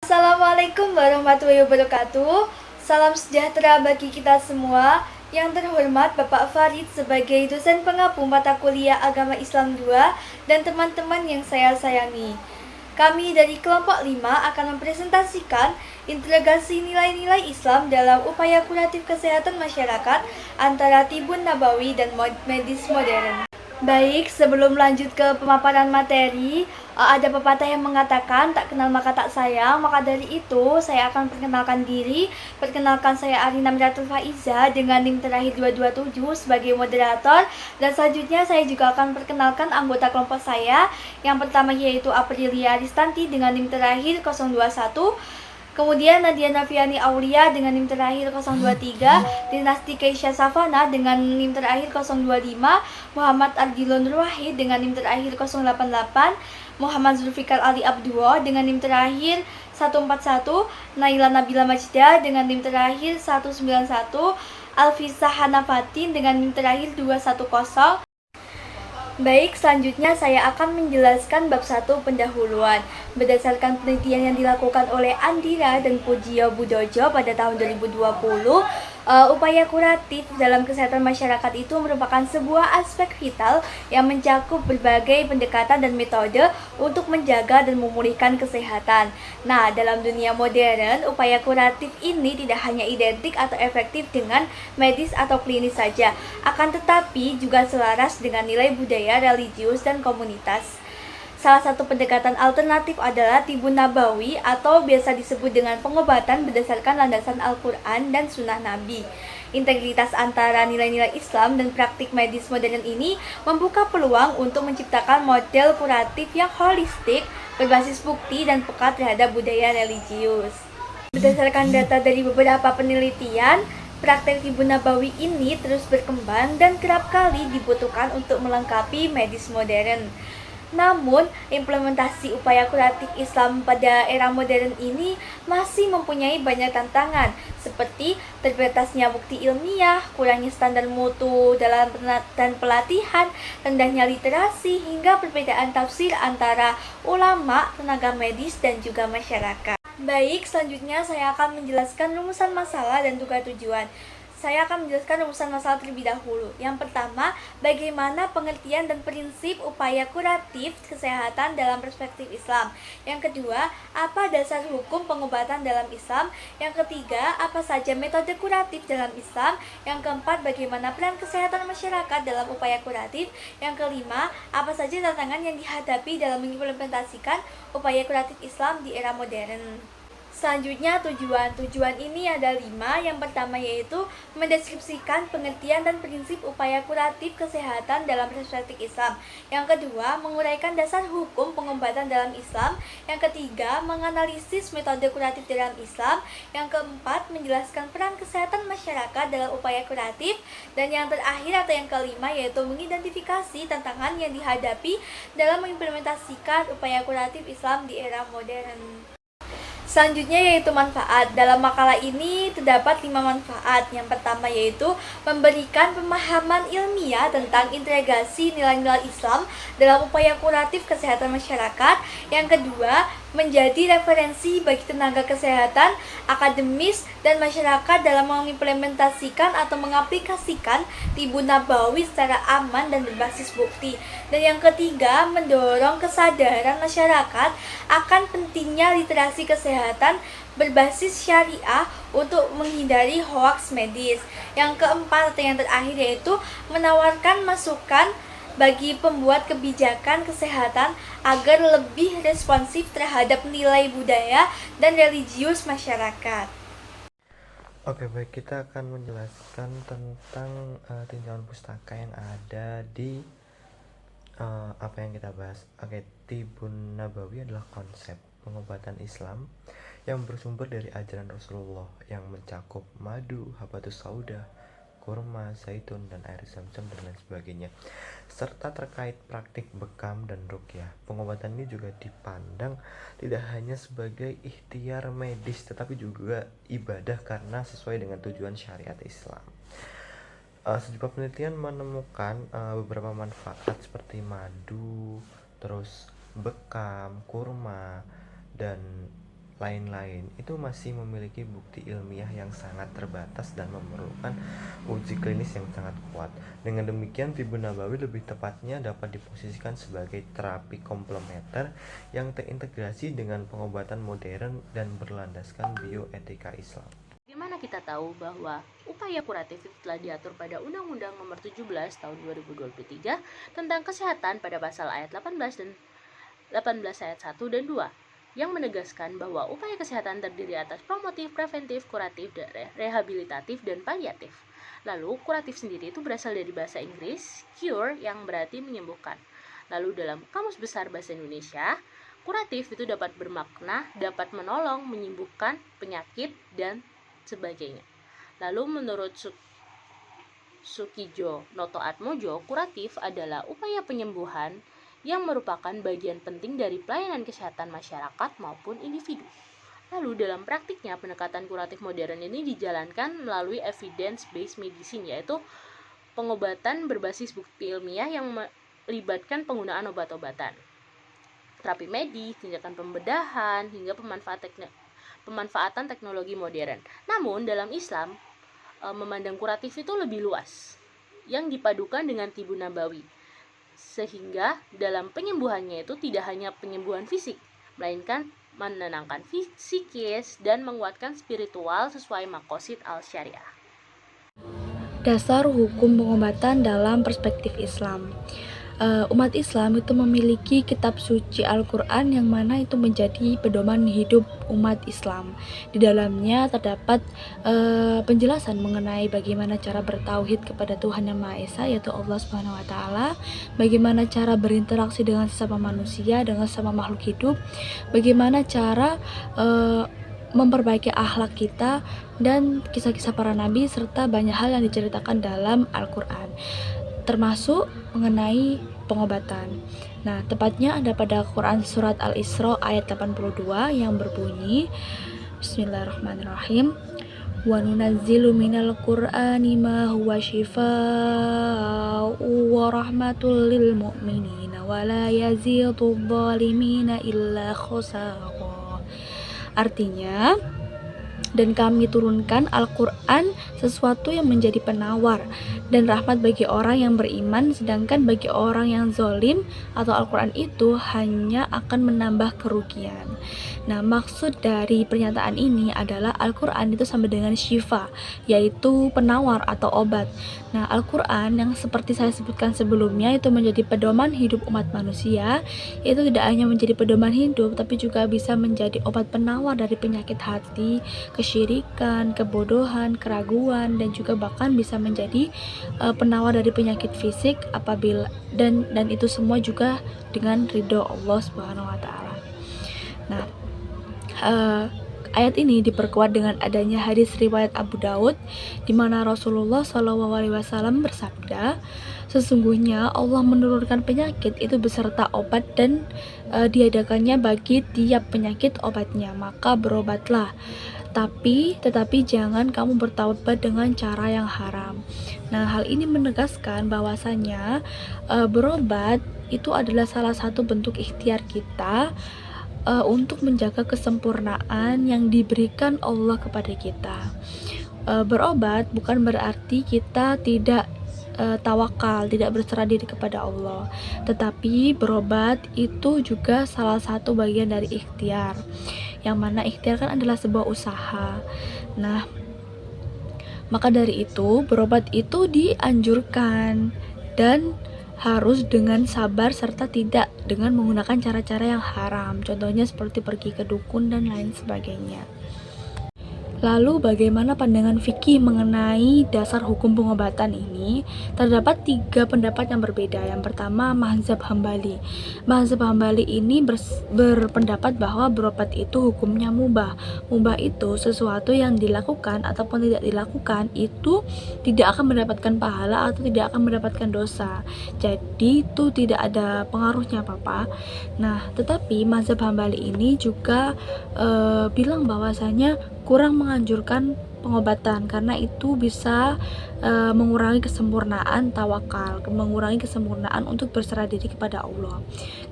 Assalamualaikum warahmatullahi wabarakatuh. Salam sejahtera bagi kita semua. Yang terhormat Bapak Farid sebagai dosen pengampu mata kuliah Agama Islam 2 dan teman-teman yang saya sayangi. Kami dari kelompok 5 akan mempresentasikan integrasi nilai-nilai Islam dalam upaya kuratif kesehatan masyarakat antara Tibun Nabawi dan medis modern. Baik, sebelum lanjut ke pemaparan materi, ada pepatah yang mengatakan tak kenal maka tak sayang. Maka dari itu, saya akan perkenalkan diri. Perkenalkan, saya Arina Miratul Faiza dengan NIM terakhir 227 sebagai moderator. Dan selanjutnya saya juga akan perkenalkan anggota kelompok saya. Yang pertama yaitu Aprilia Aristanti dengan NIM terakhir 021. Kemudian Nadia Nafiani Aulia dengan NIM terakhir 023, Dinasti Keisha Savana dengan NIM terakhir 025, Muhammad Ardilon Ruwahid dengan NIM terakhir 088, Muhammad Zulfikar Ali Abduo dengan NIM terakhir 141, Naila Nabila Majda dengan NIM terakhir 191, Alfisa Hanafatin dengan NIM terakhir 210. Baik, selanjutnya saya akan menjelaskan bab 1 pendahuluan. Berdasarkan penelitian yang dilakukan oleh Andira dan Pujio Budojo pada tahun 2020, upaya kuratif dalam kesehatan masyarakat itu merupakan sebuah aspek vital yang mencakup berbagai pendekatan dan metode untuk menjaga dan memulihkan kesehatan. Nah, dalam dunia modern, upaya kuratif ini tidak hanya identik atau efektif dengan medis atau klinis saja, akan tetapi juga selaras dengan nilai budaya, religius, dan komunitas. Salah satu pendekatan alternatif adalah Tibun Nabawi atau biasa disebut dengan pengobatan berdasarkan landasan Al-Quran dan Sunnah Nabi. Integritas antara nilai-nilai Islam dan praktik medis modern ini membuka peluang untuk menciptakan model kuratif yang holistik, berbasis bukti, dan peka terhadap budaya religius. Berdasarkan data dari beberapa penelitian, praktek Tibun Nabawi ini terus berkembang dan kerap kali dibutuhkan untuk melengkapi medis modern. Namun, implementasi upaya kuratif Islam pada era modern ini masih mempunyai banyak tantangan, seperti terbatasnya bukti ilmiah, kurangnya standar mutu dalam dan pelatihan, rendahnya literasi, hingga perbedaan tafsir antara ulama, tenaga medis, dan juga masyarakat. Baik, selanjutnya saya akan menjelaskan rumusan masalah dan juga tujuan. Saya akan menjelaskan rumusan masalah terlebih dahulu. Yang pertama, bagaimana pengertian dan prinsip upaya kuratif kesehatan dalam perspektif Islam. Yang kedua, apa dasar hukum pengobatan dalam Islam. Yang ketiga, apa saja metode kuratif dalam Islam. Yang keempat, bagaimana peran kesehatan masyarakat dalam upaya kuratif. Yang kelima, apa saja tantangan yang dihadapi dalam mengimplementasikan upaya kuratif Islam di era modern. Selanjutnya tujuan ini ada 5. Yang pertama yaitu mendeskripsikan pengertian dan prinsip upaya kuratif kesehatan dalam perspektif Islam. Yang kedua, menguraikan dasar hukum pengobatan dalam Islam. Yang ketiga, menganalisis metode kuratif dalam Islam. Yang keempat, menjelaskan peran kesehatan masyarakat dalam upaya kuratif. Dan yang terakhir atau yang kelima yaitu mengidentifikasi tantangan yang dihadapi dalam mengimplementasikan upaya kuratif Islam di era modern. Selanjutnya yaitu manfaat. Dalam makalah ini terdapat 5 manfaat. Yang pertama yaitu memberikan pemahaman ilmiah tentang integrasi nilai-nilai Islam dalam upaya kuratif kesehatan masyarakat. Yang kedua, menjadi referensi bagi tenaga kesehatan, akademis, dan masyarakat dalam mengimplementasikan atau mengaplikasikan Tibun Nabawi secara aman dan berbasis bukti. Dan yang ketiga, mendorong kesadaran masyarakat akan pentingnya literasi kesehatan berbasis syariah untuk menghindari hoaks medis. Yang keempat atau yang terakhir yaitu menawarkan masukan bagi pembuat kebijakan kesehatan agar lebih responsif terhadap nilai budaya dan religius masyarakat. Oke, baik, kita akan menjelaskan tentang tinjauan pustaka yang ada di apa yang kita bahas. Oke, Tibun Nabawi adalah konsep pengobatan Islam yang bersumber dari ajaran Rasulullah yang mencakup madu, habatus sauda, kurma, zaitun, dan air zam-zam, dan lain sebagainya, serta terkait praktik bekam dan ruqyah. Pengobatan ini juga dipandang tidak hanya sebagai ikhtiar medis tetapi juga ibadah karena sesuai dengan tujuan syariat Islam. Sejumlah penelitian menemukan beberapa manfaat seperti madu, terus bekam, kurma, dan lain-lain itu masih memiliki bukti ilmiah yang sangat terbatas dan memerlukan uji klinis yang sangat kuat. Dengan demikian, Tibun Nabawi lebih tepatnya dapat diposisikan sebagai terapi komplementer yang terintegrasi dengan pengobatan modern dan berlandaskan bioetika Islam. Bagaimana kita tahu bahwa upaya kuratif itu telah diatur pada Undang-Undang Nomor 17 Tahun 2023 tentang kesehatan pada pasal ayat 18 ayat 1 dan 2 yang menegaskan bahwa upaya kesehatan terdiri atas promotif, preventif, kuratif, rehabilitatif, dan paliatif. Lalu, kuratif sendiri itu berasal dari bahasa Inggris, cure, yang berarti menyembuhkan. Lalu dalam Kamus Besar Bahasa Indonesia, kuratif itu dapat bermakna dapat menolong, menyembuhkan penyakit, dan sebagainya. Lalu menurut Sukijo Noto Atmojo, kuratif adalah upaya penyembuhan yang merupakan bagian penting dari pelayanan kesehatan masyarakat maupun individu. Lalu dalam praktiknya, pendekatan kuratif modern ini dijalankan melalui evidence-based medicine, yaitu pengobatan berbasis bukti ilmiah yang melibatkan penggunaan obat-obatan, terapi medis, tindakan pembedahan, hingga pemanfaatan teknologi modern. Namun dalam Islam, memandang kuratif itu lebih luas, yang dipadukan dengan Tibun Nabawi, sehingga dalam penyembuhannya itu tidak hanya penyembuhan fisik, melainkan menenangkan psikis dan menguatkan spiritual sesuai maqasid al-syariah. Dasar hukum pengobatan dalam perspektif Islam. Umat Islam itu memiliki kitab suci Al-Quran yang mana itu menjadi pedoman hidup umat Islam. Di dalamnya terdapat penjelasan mengenai bagaimana cara bertauhid kepada Tuhan Yang Maha Esa, yaitu Allah Subhanahu wa Ta'ala, bagaimana cara berinteraksi dengan sesama manusia, dengan sesama makhluk hidup, bagaimana cara memperbaiki akhlak kita, dan kisah-kisah para nabi, serta banyak hal yang diceritakan dalam Al-Quran, termasuk mengenai pengobatan. Nah, tepatnya ada pada Quran surat Al-Isra ayat 82 yang berbunyi, Bismillahirrahmanirrahim, wa nunazzilu minal qur'ani ma huwa shifaa'u wa rahmatul lil mu'minina wa la yazidudz zalimina illa khasara. Artinya, dan kami turunkan Al-Quran sesuatu yang menjadi penawar dan rahmat bagi orang yang beriman, sedangkan bagi orang yang zalim atau Al-Quran itu hanya akan menambah kerugian. Nah, maksud dari pernyataan ini adalah Al-Quran itu sama dengan syifa, yaitu penawar atau obat. Nah, Al-Quran yang seperti saya sebutkan sebelumnya itu menjadi pedoman hidup umat manusia. Itu tidak hanya menjadi pedoman hidup, tapi juga bisa menjadi obat penawar dari penyakit hati, kesyirikan, kebodohan, keraguan, dan juga bahkan bisa menjadi penawar dari penyakit fisik apabila dan itu semua juga dengan ridho Allah Subhanahu wa Ta'ala. Nah, ayat ini diperkuat dengan adanya hadis riwayat Abu Daud di mana Rasulullah SAW bersabda, sesungguhnya Allah menurunkan penyakit itu beserta obat dan diadakannya bagi tiap penyakit obatnya, maka berobatlah. Tetapi jangan kamu bertaubat dengan cara yang haram. Nah, hal ini menegaskan bahwasanya berobat itu adalah salah satu bentuk ikhtiar kita untuk menjaga kesempurnaan yang diberikan Allah kepada kita. Berobat bukan berarti kita tidak tawakal, tidak berserah diri kepada Allah, tetapi berobat itu juga salah satu bagian dari ikhtiar, yang mana ikhtiar kan adalah sebuah usaha. Nah, maka dari itu berobat itu dianjurkan dan harus dengan sabar serta tidak dengan menggunakan cara-cara yang haram, contohnya seperti pergi ke dukun dan lain sebagainya. Lalu bagaimana pandangan fikih mengenai dasar hukum pengobatan ini? Terdapat 3 pendapat yang berbeda. Yang pertama, mazhab Hambali. Mazhab Hambali ini berpendapat bahwa berobat itu hukumnya mubah. Mubah itu sesuatu yang dilakukan ataupun tidak dilakukan itu tidak akan mendapatkan pahala atau tidak akan mendapatkan dosa. Jadi itu tidak ada pengaruhnya apa-apa. Nah, tetapi mazhab Hambali ini juga bilang bahwasanya kurang menganjurkan pengobatan, karena itu bisa mengurangi kesempurnaan tawakal, mengurangi kesempurnaan untuk berserah diri kepada Allah.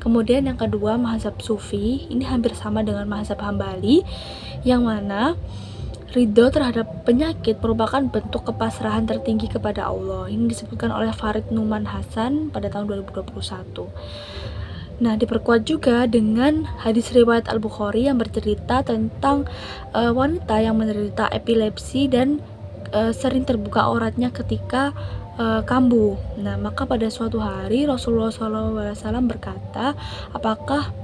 Kemudian yang kedua, mazhab Sufi. Ini hampir sama dengan mazhab Hambali, yang mana ridho terhadap penyakit merupakan bentuk kepasrahan tertinggi kepada Allah. Ini disebutkan oleh Farid Numan Hasan pada tahun 2021. Nah, diperkuat juga dengan hadis riwayat Al-Bukhari yang bercerita tentang wanita yang menderita epilepsi dan sering terbuka auratnya ketika kambuh. Nah, maka pada suatu hari Rasulullah SAW berkata, apakah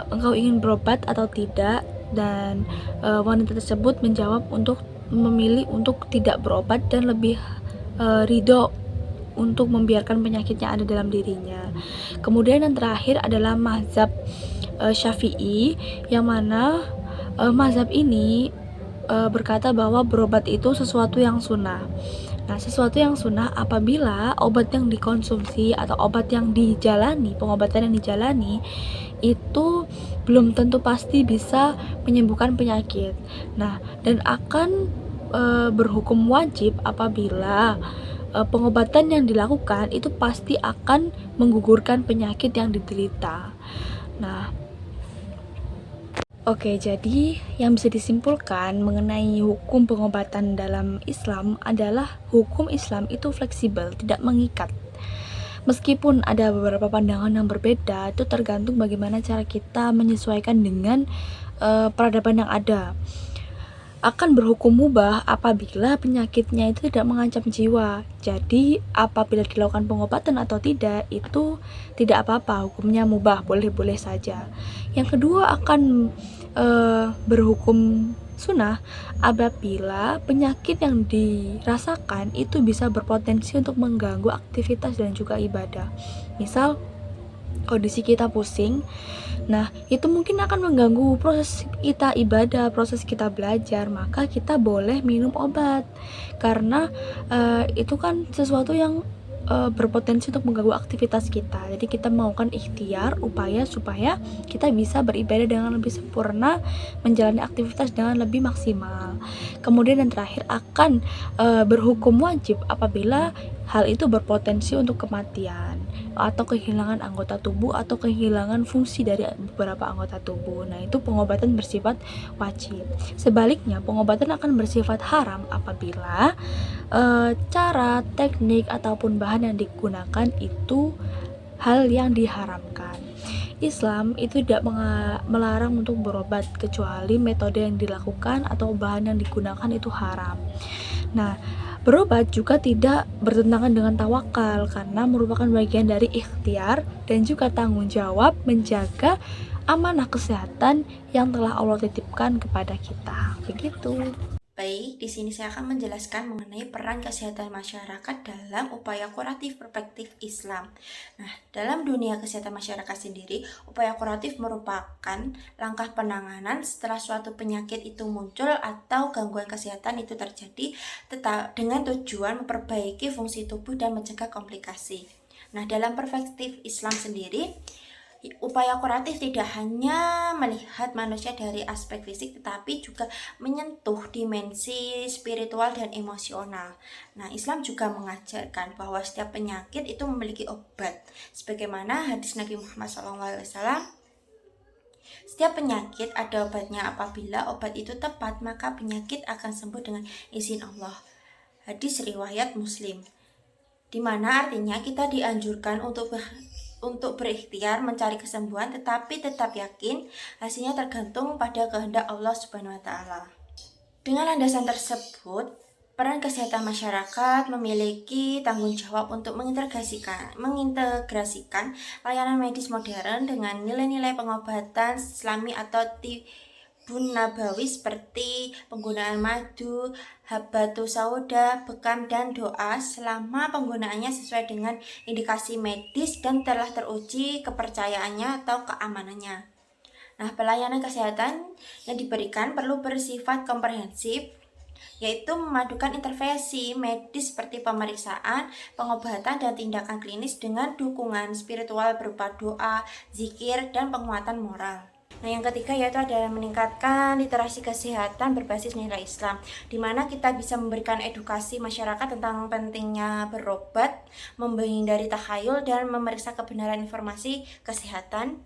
engkau ingin berobat atau tidak? Dan wanita tersebut menjawab untuk memilih untuk tidak berobat dan lebih ridho untuk membiarkan penyakitnya ada dalam dirinya. Kemudian yang terakhir adalah mazhab Syafi'i, yang mana mazhab ini berkata bahwa berobat itu sesuatu yang sunnah. Nah, sesuatu yang sunnah apabila obat yang dikonsumsi atau obat yang dijalani, pengobatan yang dijalani itu belum tentu pasti bisa menyembuhkan penyakit. Nah, dan akan berhukum wajib apabila pengobatan yang dilakukan itu pasti akan menggugurkan penyakit yang diderita. Nah, oke, jadi yang bisa disimpulkan mengenai hukum pengobatan dalam Islam adalah hukum Islam itu fleksibel, tidak mengikat. Meskipun ada beberapa pandangan yang berbeda, itu tergantung bagaimana cara kita menyesuaikan dengan peradaban yang ada. Akan berhukum mubah apabila penyakitnya itu tidak mengancam jiwa. Jadi apabila dilakukan pengobatan atau tidak, itu tidak apa-apa, hukumnya mubah, boleh-boleh saja. Yang kedua, akan berhukum sunnah apabila penyakit yang dirasakan itu bisa berpotensi untuk mengganggu aktivitas dan juga ibadah. Misal kondisi kita pusing, nah itu mungkin akan mengganggu proses kita ibadah, proses kita belajar, maka kita boleh minum obat karena itu kan sesuatu yang berpotensi untuk mengganggu aktivitas kita. Jadi kita melakukan ikhtiar, upaya supaya kita bisa beribadah dengan lebih sempurna, menjalani aktivitas dengan lebih maksimal. Kemudian yang terakhir, akan berhukum wajib apabila hal itu berpotensi untuk kematian atau kehilangan anggota tubuh atau kehilangan fungsi dari beberapa anggota tubuh. Nah, itu pengobatan bersifat wajib. Sebaliknya, pengobatan akan bersifat haram apabila cara, teknik, ataupun bahan yang digunakan itu hal yang diharamkan. Islam itu tidak melarang untuk berobat kecuali metode yang dilakukan atau bahan yang digunakan itu haram. Nah, berobat juga tidak bertentangan dengan tawakal karena merupakan bagian dari ikhtiar dan juga tanggung jawab menjaga amanah kesehatan yang telah Allah titipkan kepada kita. Begitu. Baik, di sini saya akan menjelaskan mengenai peran kesehatan masyarakat dalam upaya kuratif perspektif Islam. Nah, dalam dunia kesehatan masyarakat sendiri, upaya kuratif merupakan langkah penanganan setelah suatu penyakit itu muncul atau gangguan kesehatan itu terjadi, tetap dengan tujuan memperbaiki fungsi tubuh dan mencegah komplikasi. Nah, dalam perspektif Islam sendiri, upaya kuratif tidak hanya melihat manusia dari aspek fisik, tetapi juga menyentuh dimensi spiritual dan emosional. Nah, Islam juga mengajarkan bahwa setiap penyakit itu memiliki obat. Sebagaimana hadis Nabi Muhammad SAW, setiap penyakit ada obatnya. Apabila obat itu tepat, maka penyakit akan sembuh dengan izin Allah. Hadis riwayat Muslim. Di mana artinya kita dianjurkan untuk berikhtiar mencari kesembuhan, tetapi tetap yakin hasilnya tergantung pada kehendak Allah Subhanahu wa Ta'ala. Dengan landasan tersebut, peran kesehatan masyarakat memiliki tanggung jawab untuk mengintegrasikan layanan medis modern dengan nilai-nilai pengobatan Islami atau Tibun Nabawi seperti penggunaan madu, habatus sauda, bekam, dan doa selama penggunaannya sesuai dengan indikasi medis dan telah teruji kepercayaannya atau keamanannya. Nah, pelayanan kesehatan yang diberikan perlu bersifat komprehensif, yaitu memadukan intervensi medis seperti pemeriksaan, pengobatan, dan tindakan klinis dengan dukungan spiritual berupa doa, zikir, dan penguatan moral. Nah, yang ketiga yaitu adalah meningkatkan literasi kesehatan berbasis nilai Islam, di mana kita bisa memberikan edukasi masyarakat tentang pentingnya berobat, menghindari takhayul, dan memeriksa kebenaran informasi kesehatan.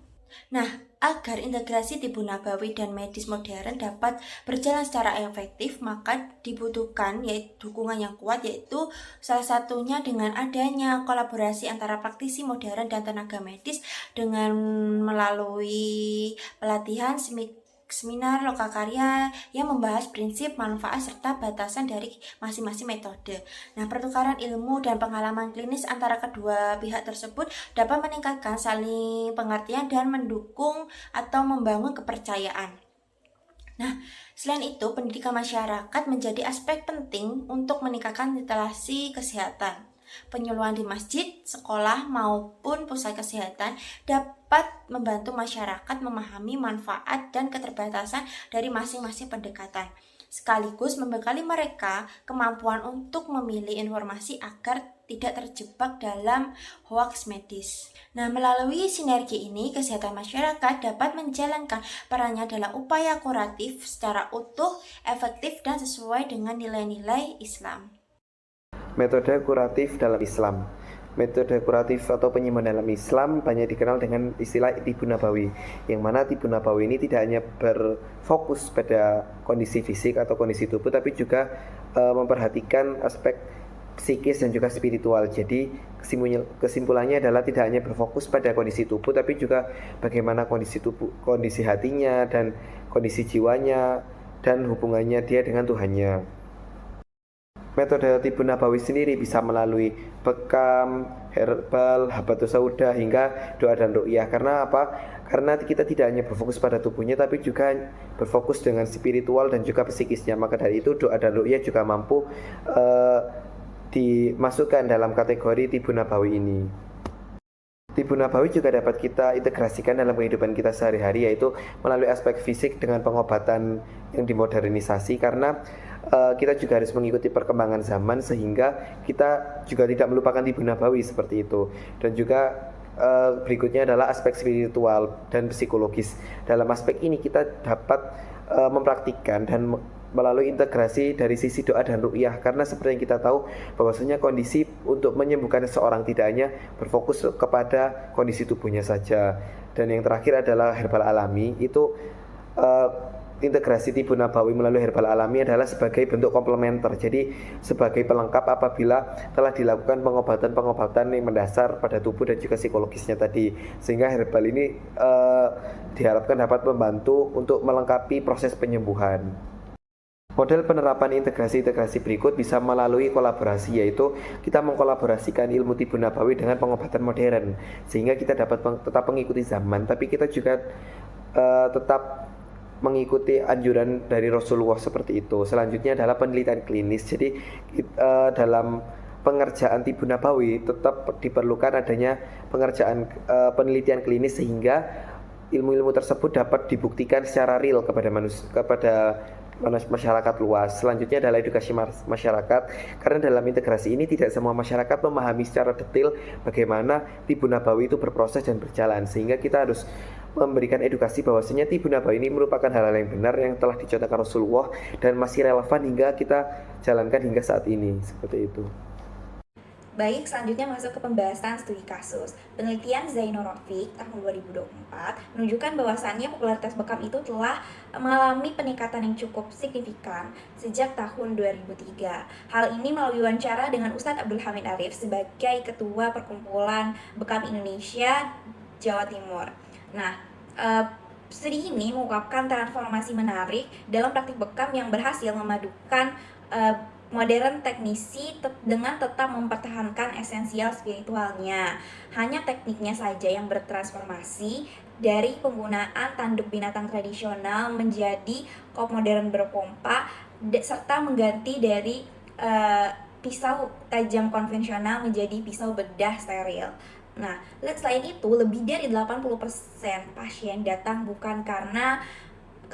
Nah, agar integrasi tibu nabawi dan medis modern dapat berjalan secara efektif, maka dibutuhkan yaitu dukungan yang kuat, yaitu salah satunya dengan adanya kolaborasi antara praktisi modern dan tenaga medis dengan melalui pelatihan seminar lokakarya yang membahas prinsip, manfaat, serta batasan dari masing-masing metode. Nah, pertukaran ilmu dan pengalaman klinis antara kedua pihak tersebut dapat meningkatkan saling pengertian dan mendukung atau membangun kepercayaan. Nah, selain itu, pendidikan masyarakat menjadi aspek penting untuk meningkatkan literasi kesehatan. Penyuluhan di masjid, sekolah, maupun pusat kesehatan dapat membantu masyarakat memahami manfaat dan keterbatasan dari masing-masing pendekatan, sekaligus membekali mereka kemampuan untuk memilih informasi agar tidak terjebak dalam hoaks medis. Nah, melalui sinergi ini, kesehatan masyarakat dapat menjalankan perannya dalam upaya kuratif secara utuh, efektif, dan sesuai dengan nilai-nilai Islam. Metode kuratif dalam Islam. Metode kuratif atau penyembuhan dalam Islam banyak dikenal dengan istilah tibu nabawi, yang mana tibu nabawi ini tidak hanya berfokus pada kondisi fisik atau kondisi tubuh, tapi juga memperhatikan aspek psikis dan juga spiritual. Jadi kesimpulannya adalah tidak hanya berfokus pada kondisi tubuh, tapi juga bagaimana kondisi tubuh, kondisi hatinya, dan kondisi jiwanya, dan hubungannya dia dengan Tuhannya. Metode tibu nabawi sendiri bisa melalui bekam, herbal, habatus sauda, hingga doa dan ruqyah. Karena apa? Karena kita tidak hanya berfokus pada tubuhnya, tapi juga berfokus dengan spiritual dan juga psikisnya. Maka dari itu doa dan ruqyah juga mampu dimasukkan dalam kategori tibu nabawi ini. Tibu nabawi juga dapat kita integrasikan dalam kehidupan kita sehari-hari, yaitu melalui aspek fisik dengan pengobatan yang dimodernisasi, karena kita juga harus mengikuti perkembangan zaman, sehingga kita juga tidak melupakan tibu nabawi seperti itu. Dan juga berikutnya adalah aspek spiritual dan psikologis. Dalam aspek ini kita dapat mempraktikkan dan melalui integrasi dari sisi doa dan ruqyah, karena seperti yang kita tahu bahwasanya kondisi untuk menyembuhkan seseorang tidak hanya berfokus kepada kondisi tubuhnya saja. Dan yang terakhir adalah herbal alami. Itu integrasi tibu nabawi melalui herbal alami adalah sebagai bentuk komplementer, jadi sebagai pelengkap apabila telah dilakukan pengobatan-pengobatan yang mendasar pada tubuh dan juga psikologisnya tadi, sehingga herbal ini diharapkan dapat membantu untuk melengkapi proses penyembuhan. Model penerapan integrasi-integrasi berikut bisa melalui kolaborasi, yaitu kita mengkolaborasikan ilmu tibu nabawi dengan pengobatan modern, sehingga kita dapat tetap mengikuti zaman, tapi kita juga tetap mengikuti anjuran dari Rasulullah seperti itu. Selanjutnya adalah penelitian klinis. Jadi dalam pengerjaan tibu nabawi tetap diperlukan adanya penelitian klinis, sehingga ilmu-ilmu tersebut dapat dibuktikan secara real kepada masyarakat luas. Selanjutnya adalah edukasi masyarakat, karena dalam integrasi ini tidak semua masyarakat memahami secara detail bagaimana tibu nabawi itu berproses dan berjalan, sehingga kita harus memberikan edukasi bahwasanya tibu nabawi ini merupakan hal-hal yang benar yang telah dicontohkan Rasulullah dan masih relevan hingga kita jalankan hingga saat ini, seperti itu. Baik, selanjutnya masuk ke pembahasan studi kasus. Penelitian Zainur Rafiq tahun 2024 menunjukkan bahwasannya popularitas bekam itu telah mengalami peningkatan yang cukup signifikan sejak tahun 2003. Hal ini melalui wawancara dengan Ustadz Abdul Hamid Arif sebagai Ketua Perkumpulan Bekam Indonesia Jawa Timur. Nah, studi ini mengungkapkan transformasi menarik dalam praktik bekam yang berhasil memadukan modern teknisi dengan tetap mempertahankan esensial spiritualnya. Hanya tekniknya saja yang bertransformasi dari penggunaan tanduk binatang tradisional menjadi kop modern berpompa, serta mengganti dari pisau tajam konvensional menjadi pisau bedah steril. Nah, selain itu lebih dari 80% pasien datang bukan karena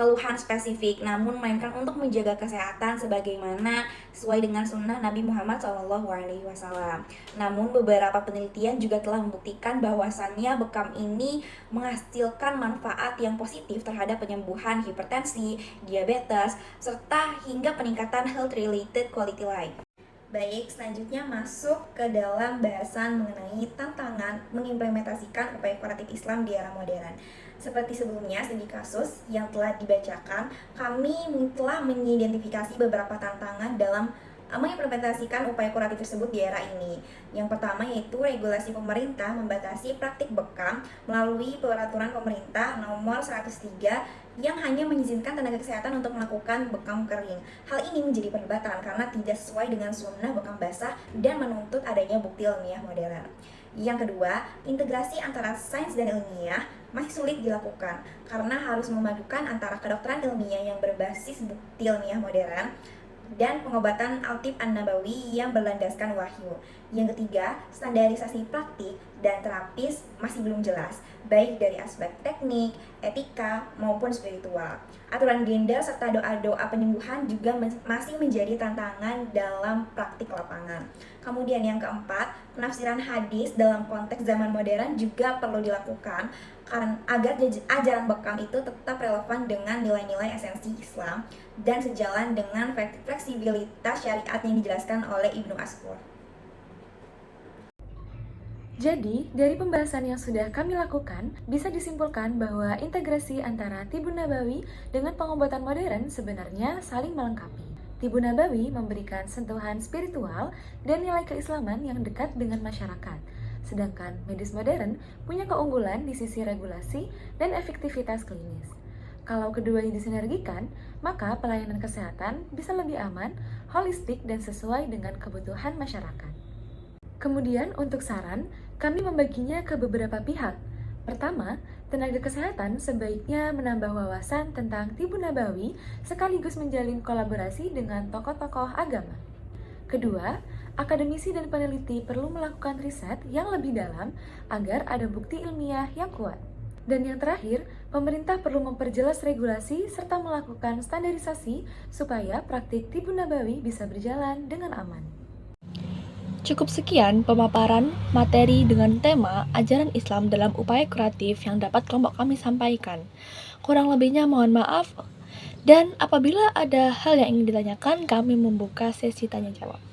keluhan spesifik, namun melainkan untuk menjaga kesehatan sebagaimana sesuai dengan sunnah Nabi Muhammad SAW. Namun beberapa penelitian juga telah membuktikan bahwasannya bekam ini menghasilkan manfaat yang positif terhadap penyembuhan hipertensi, diabetes, serta hingga peningkatan health related quality life. Baik, selanjutnya masuk ke dalam bahasan mengenai tantangan mengimplementasikan upaya kuratif Islam di era modern. Seperti sebelumnya, studi kasus yang telah dibacakan, kami telah mengidentifikasi beberapa tantangan dalam mengimplementasikan upaya kuratif tersebut di era ini. Yang pertama yaitu regulasi pemerintah membatasi praktik bekam melalui peraturan pemerintah nomor 103 yang hanya mengizinkan tenaga kesehatan untuk melakukan bekam kering. Hal ini menjadi perdebatan karena tidak sesuai dengan sunnah bekam basah dan menuntut adanya bukti ilmiah modern. Yang kedua, integrasi antara sains dan ilmiah masih sulit dilakukan karena harus memadukan antara kedokteran ilmiah yang berbasis bukti ilmiah modern dan pengobatan Al-Tib An-Nabawi yang berlandaskan wahyu. Yang ketiga, standarisasi praktik dan terapis masih belum jelas, baik dari aspek teknik, etika, maupun spiritual. Aturan gender serta doa-doa penyembuhan juga masih menjadi tantangan dalam praktik lapangan. Kemudian yang keempat, penafsiran hadis dalam konteks zaman modern juga perlu dilakukan agar ajaran bekam itu tetap relevan dengan nilai-nilai esensi Islam dan sejalan dengan fleksibilitas syariat yang dijelaskan oleh Ibnu Askur. Jadi, dari pembahasan yang sudah kami lakukan, bisa disimpulkan bahwa integrasi antara Tibun Nabawi dengan pengobatan modern sebenarnya saling melengkapi. Tibun Nabawi memberikan sentuhan spiritual dan nilai keislaman yang dekat dengan masyarakat. Sedangkan medis modern punya keunggulan di sisi regulasi dan efektivitas klinis. Kalau keduanya disinergikan, maka pelayanan kesehatan bisa lebih aman, holistik, dan sesuai dengan kebutuhan masyarakat. Kemudian untuk saran, kami membaginya ke beberapa pihak. Pertama, tenaga kesehatan sebaiknya menambah wawasan tentang Tibun Nabawi sekaligus menjalin kolaborasi dengan tokoh-tokoh agama. Kedua, akademisi dan peneliti perlu melakukan riset yang lebih dalam agar ada bukti ilmiah yang kuat. Dan yang terakhir, pemerintah perlu memperjelas regulasi serta melakukan standarisasi supaya praktik Tibun Nabawi bisa berjalan dengan aman. Cukup sekian pemaparan materi dengan tema ajaran Islam dalam upaya kuratif yang dapat kelompok kami sampaikan. Kurang lebihnya mohon maaf. Dan apabila ada hal yang ingin ditanyakan, kami membuka sesi tanya jawab.